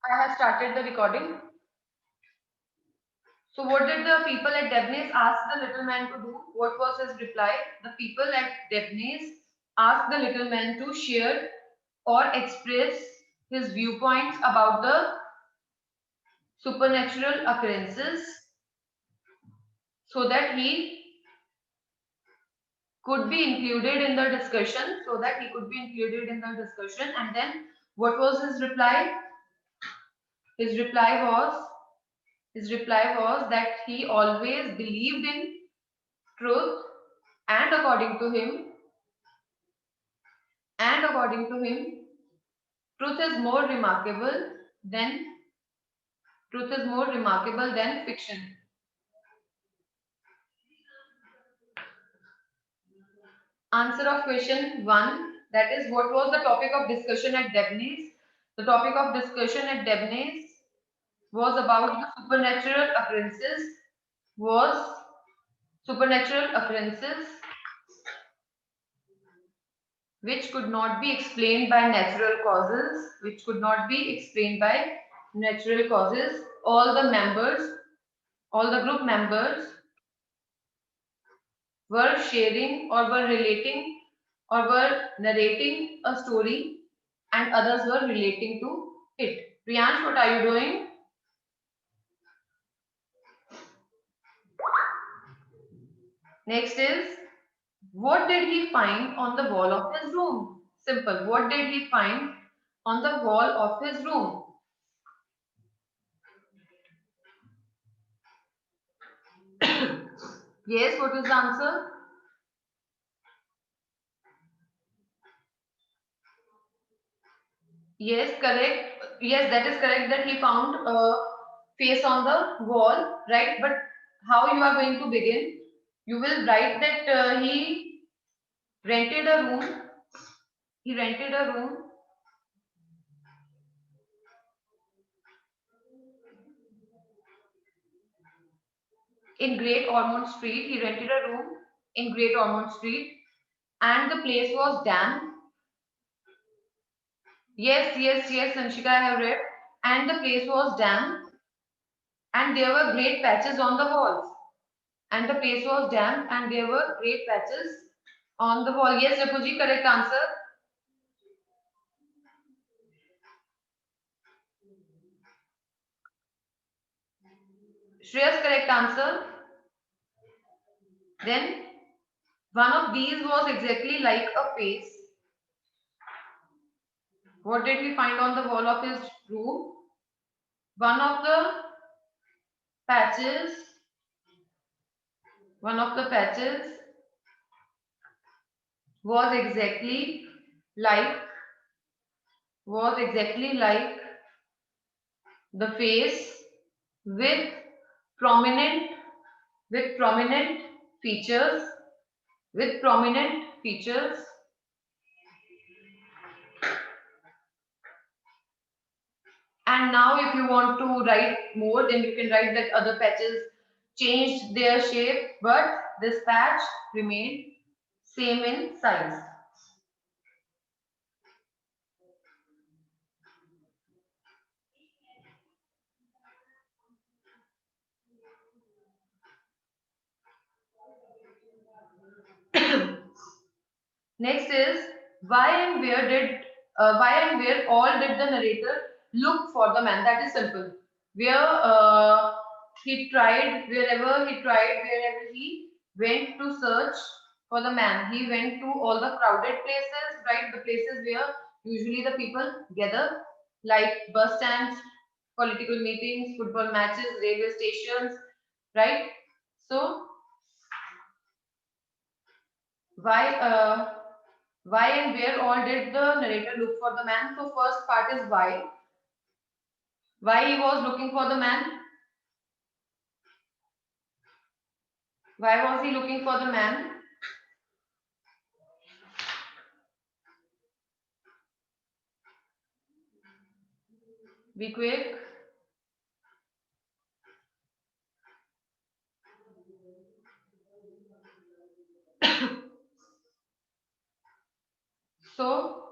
I have started the recording. So what did the people at Debnez ask the little man to do? What was his reply? The people at Debnez asked the little man to share or express his viewpoints about the supernatural occurrences so that he could be included in the discussion, and then what was his reply? His reply was his reply was that he always believed in truth, and according to him, truth is more remarkable than fiction. Answer of question 1, that is, what was the topic of discussion at Debnez? The topic of discussion at Debnez was about the was supernatural occurrences which could not be explained by natural causes, All the members, all the group members were sharing or were relating or were narrating a story, and others were relating to it. Priyansh, what are you doing? Next is, what did he find on the wall of his room? Simple. What did he find on the wall of his room? Yes, what is the answer? Yes, correct. Yes, that is correct that he found a face on the wall, right? But how you are going to begin? You will write that rented a room. He rented a room in Great Ormond Street. He rented a room in Great Ormond Street, and the place was damp. Yes, Sanshika, I have read. And the place was damp, and there were great patches on the walls. And the place was damp, and there were great patches on the wall. Yes, Rapuji, correct answer. Shreyas, correct answer. Then one of these was exactly like a face. What did he find on the wall of his room? One of the patches, one of the patches was like exactly like the face with prominent prominent features with prominent features. And now if you want to write more, then you can write that other patches changed their shape, but this patch remained same in size. Next is, why and where all did the narrator look for the man? That is simple. Wherever he went to search for the man, he went to all the crowded places, right? The places where usually the people gather, like bus stands, political meetings, football matches, railway stations, right? So why why and where all did the narrator look for the man? So first part is why. Why he was looking for the man? Why was he looking for the man? Be quick. So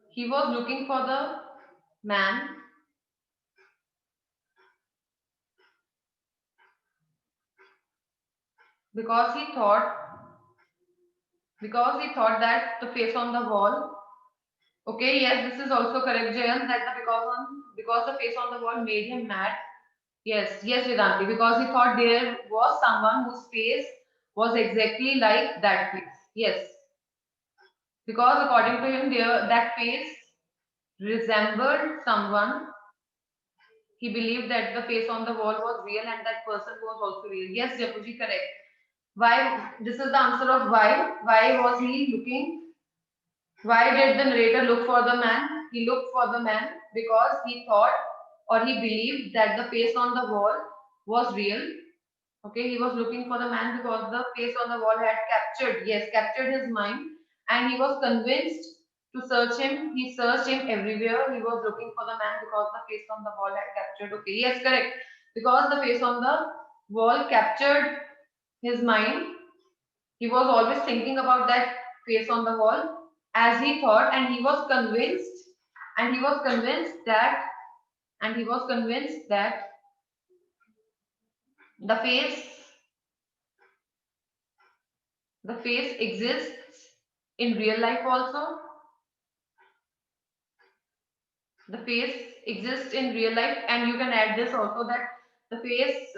he was looking for the man because he thought that the face on the wall. Okay, yes, this is also correct, Jayan, that because the face on the wall made him mad. Yes, yes, Vedanti, because he thought there was someone whose face was exactly like that face. Yes, because according to him, there that face resembled someone. He believed that the face on the wall was real and that person was also real. Yes, Japuji, correct. Why? This is the answer of why. Why was he looking? Why did the narrator look for the man? He looked for the man because he thought or he believed that the face on the wall was real. Okay, he was looking for the man because the face on the wall had captured his mind, and he was convinced to search him. He searched him everywhere. He was looking for the man because the face on the wall had captured. Okay, yes, correct. Because the face on the wall captured his mind, he was always thinking about that face on the wall as he thought, and he was convinced, and he was convinced that, and he was convinced that the face, the face exists in real life also. The face exists in real life, and you can add this also that the face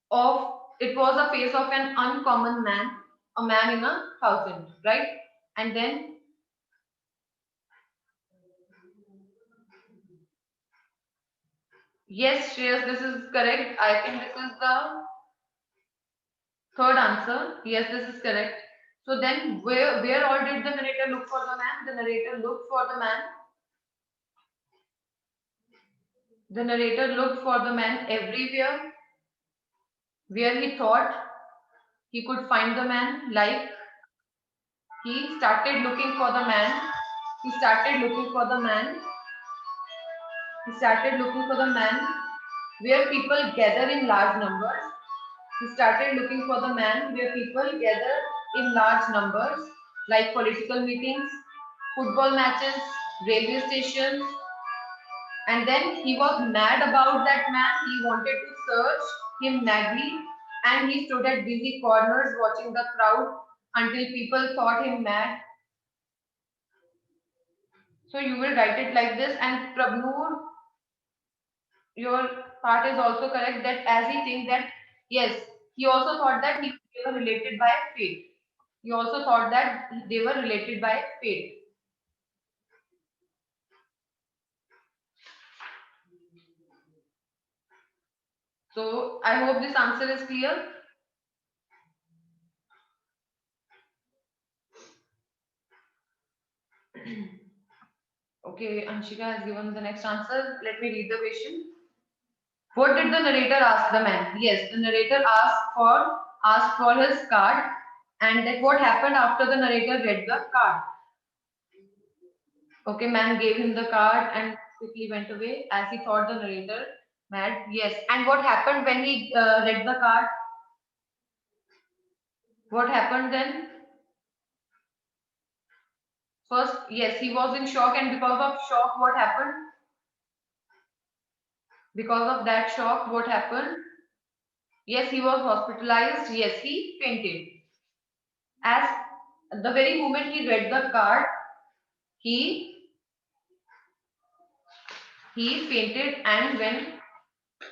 of it was a face of an uncommon man, a man in a thousand, right? And then yes, Shreyas, this is correct. I think this is the third answer. Yes, this is correct. So then, where all did the narrator look for the man? The narrator looked for the man. The narrator looked for the man everywhere where he thought he could find the man. Like he started looking for the man. He started looking for the man. He started looking for the man where people gather in large numbers. He started looking for the man where people gather in large numbers, like political meetings, football matches, railway stations, and then he was mad about that man. He wanted to search him madly, and he stood at busy corners watching the crowd until people thought him mad. So you will write it like this. And Prabnoor, your part is also correct that as he thinks that yes, he also thought that they were related by fate. He also thought that they were related by fate. So I hope this answer is clear. Okay, Anshika has given the next answer. Let me read the question. What did the narrator ask the man? Yes, the narrator asked for his card, and that what happened after the narrator read the card. Okay, man gave him the card and quickly went away as he thought the narrator mad. Yes, and what happened when he read the card? What happened then? First, yes, he was in shock, and because of shock, what happened? Because of that shock, what happened? Yes, he was hospitalized. Yes, he fainted. As the very moment he read the card, he he fainted, and when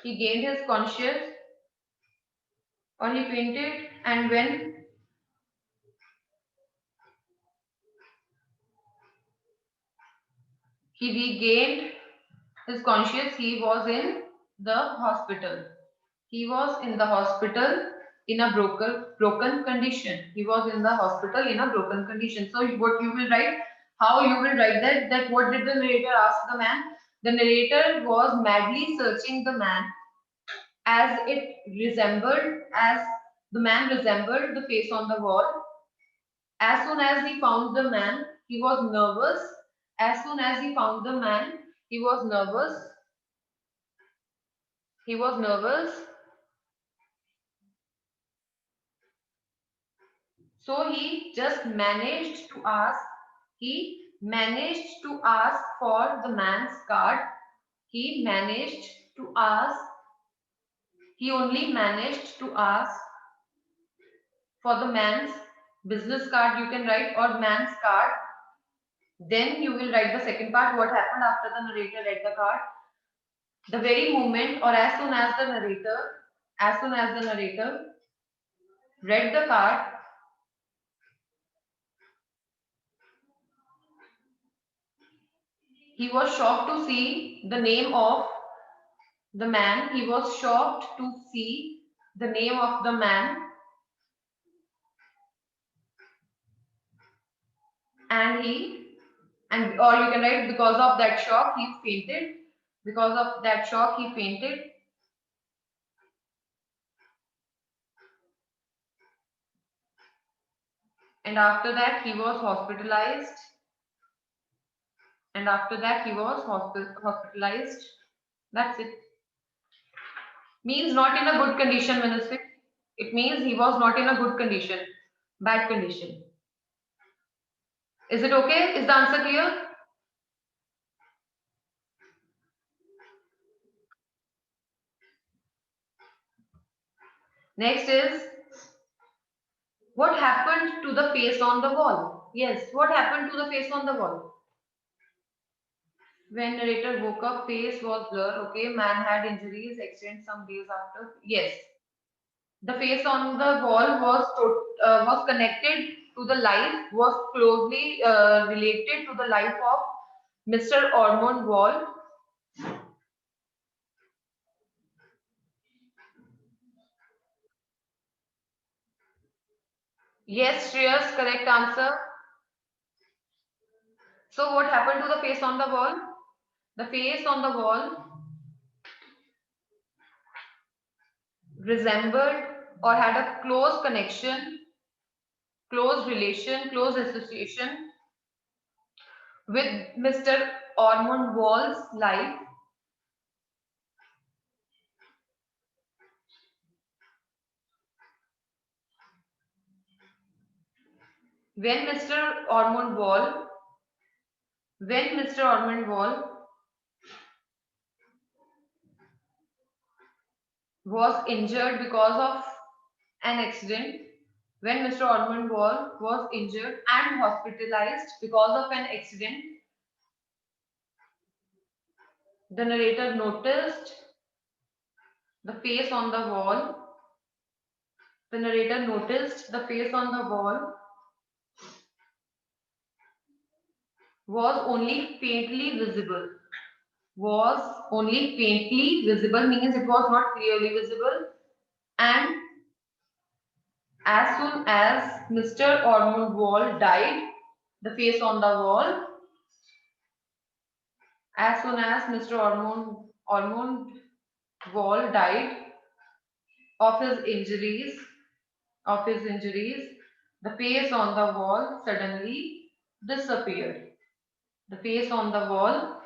he gained his conscious, or he fainted, and when he regained his conscious, he was in the hospital. He was in the hospital in a broken condition. He was in the hospital in a broken condition. So what you will write? How you will write that? That what did the narrator ask the man? The narrator was madly searching the man as it resembled as the man resembled the face on the wall. As soon as he found the man, he was nervous. As soon as he found the man, he was nervous. He was nervous. So he just managed to ask. He managed to ask for the man's card. He managed to ask, he only managed to ask for the man's business card, you can write, or man's card. Then you will write the second part, what happened after the narrator read the card. The very moment, or as soon as the narrator read the card, he was shocked to see the name of the man. He was shocked to see the name of the man, and or you can write, because of that shock he fainted. Because of that shock he fainted. And after that he was hospitalized. And after that he was hospitalized. That's it. Means not in a good condition, Manasvik. It means he was not in a good condition, bad condition. Is it okay? Is the answer clear? Next is, what happened to the face on the wall? Yes, what happened to the face on the wall? When narrator woke up, face was blurred. Okay, man had injuries, accident some days after. Yes, the face on the wall was connected to the life, was closely related to the life of Mr. Ormond Wall. Yes, Shreyas, correct answer. So what happened to the face on the wall? The face on the wall resembled or had a close connection, close relation, close association with Mr. Ormond Wall's life. When Mr. Ormond Wall, when Mr. Ormond Wall was injured because of an accident, when Mr. Ormond Wall was injured and hospitalized because of an accident, the narrator noticed the face on the wall. The narrator noticed the face on the wall was only faintly visible. Was only faintly visible means it was not clearly visible. And as soon as Mr. Ormond Wall died, the face on the wall, as soon as Mr. Ormond Wall died of his injuries, the face on the wall suddenly disappeared. The face on the wall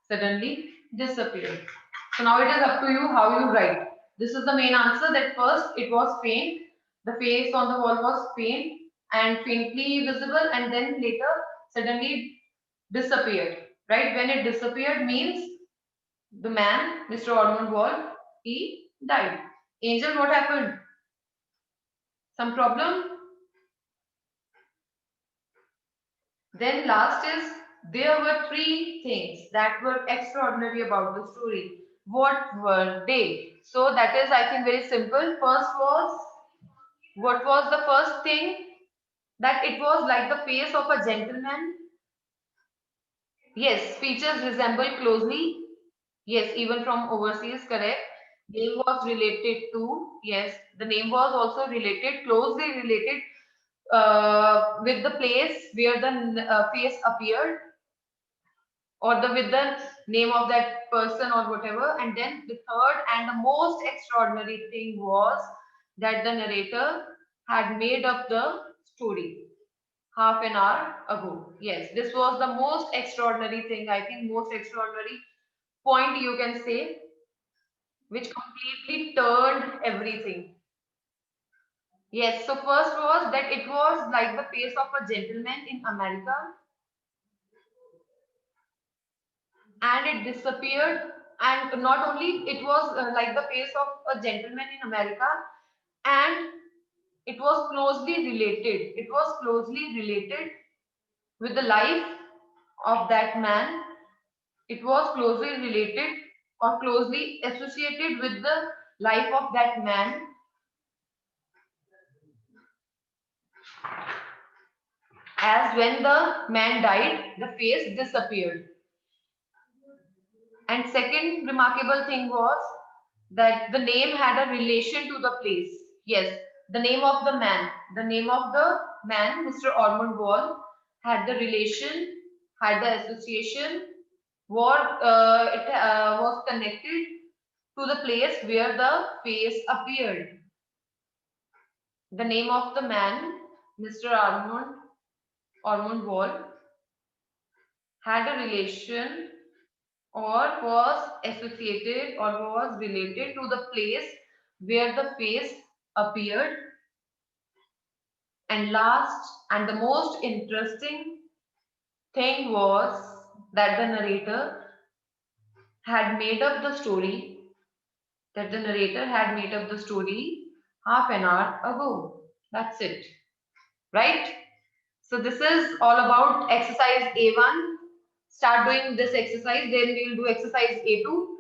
suddenly disappeared. So now it is up to you how you write. This is the main answer, that first it was faint. The face on the wall was faint and faintly visible, and then later suddenly disappeared. Right? When it disappeared means the man, Mr. Ormond Wall, he died. Angel, what happened? Some problem? Then last is, there were three things that were extraordinary about the story. What were they? So that is, I think, very simple. First was, what was the first thing? That it was like the face of a gentleman. Yes, features resemble closely. Yes, even from overseas, correct. Name was related to, yes, the name was also related, closely related with the place where the face appeared, or with the name of that person or whatever. And then the third and the most extraordinary thing was that the narrator had made up the story half an hour ago. Yes, this was the most extraordinary thing, I think, most extraordinary point you can say, which completely turned everything. Yes, so first was that it was like the face of a gentleman in America. and it disappeared. And not only it was like the face of a gentleman in America, and it was closely related. It was closely related with the life of that man. It was closely related or closely associated with the life of that man, as when the man died, the face disappeared. And second remarkable thing was that the name had a relation to the place. Yes, the name of the man, Mr. Ormond Wall, had the relation, had the association, it was connected to the place where the face appeared. The name of the man, Mr. Ormond Wall, had a relation or was associated or was related to the place where the face appeared. And last and the most interesting thing was that the narrator had made up the story, half an hour ago. That's it, right? So this is all about exercise A1. Start doing this exercise, then we will do exercise A2.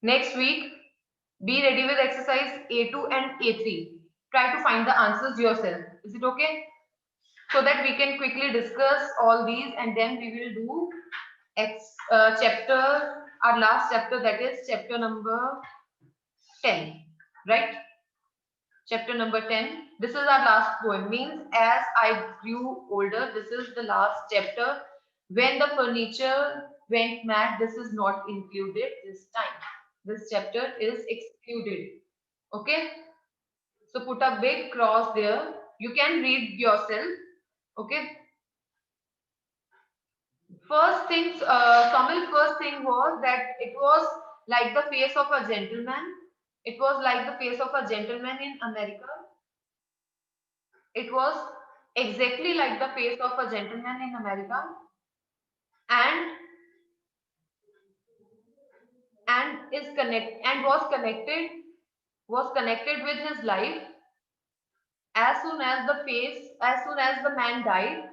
Next week, be ready with exercise A2 and A3. Try to find the answers yourself. Is it okay? So that we can quickly discuss all these, and then we will do our last chapter, that is chapter number 10. Right? Chapter number 10. This is our last poem. Means as I grew older, this is the last chapter. When the furniture went mad, this is not included this time. This chapter is excluded. Okay. So put a big cross there. You can read yourself. Okay. First thing was that it was like the face of a gentleman. It was like the face of a gentleman in America. It was exactly like the face of a gentleman in America, and is connect and was connected with his life. As soon as the man died,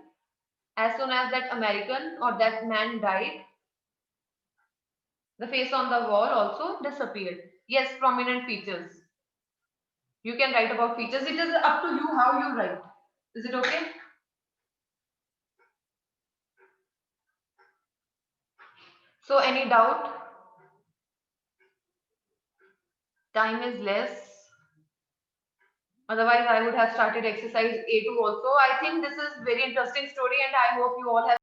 as soon as that American or that man died, the face on the wall also disappeared. Yes, prominent features. You can write about features. It is up to you how you write. Is it okay? So any doubt? Time is less. Otherwise, I would have started exercise A2 also. I think this is very interesting story, and I hope you all have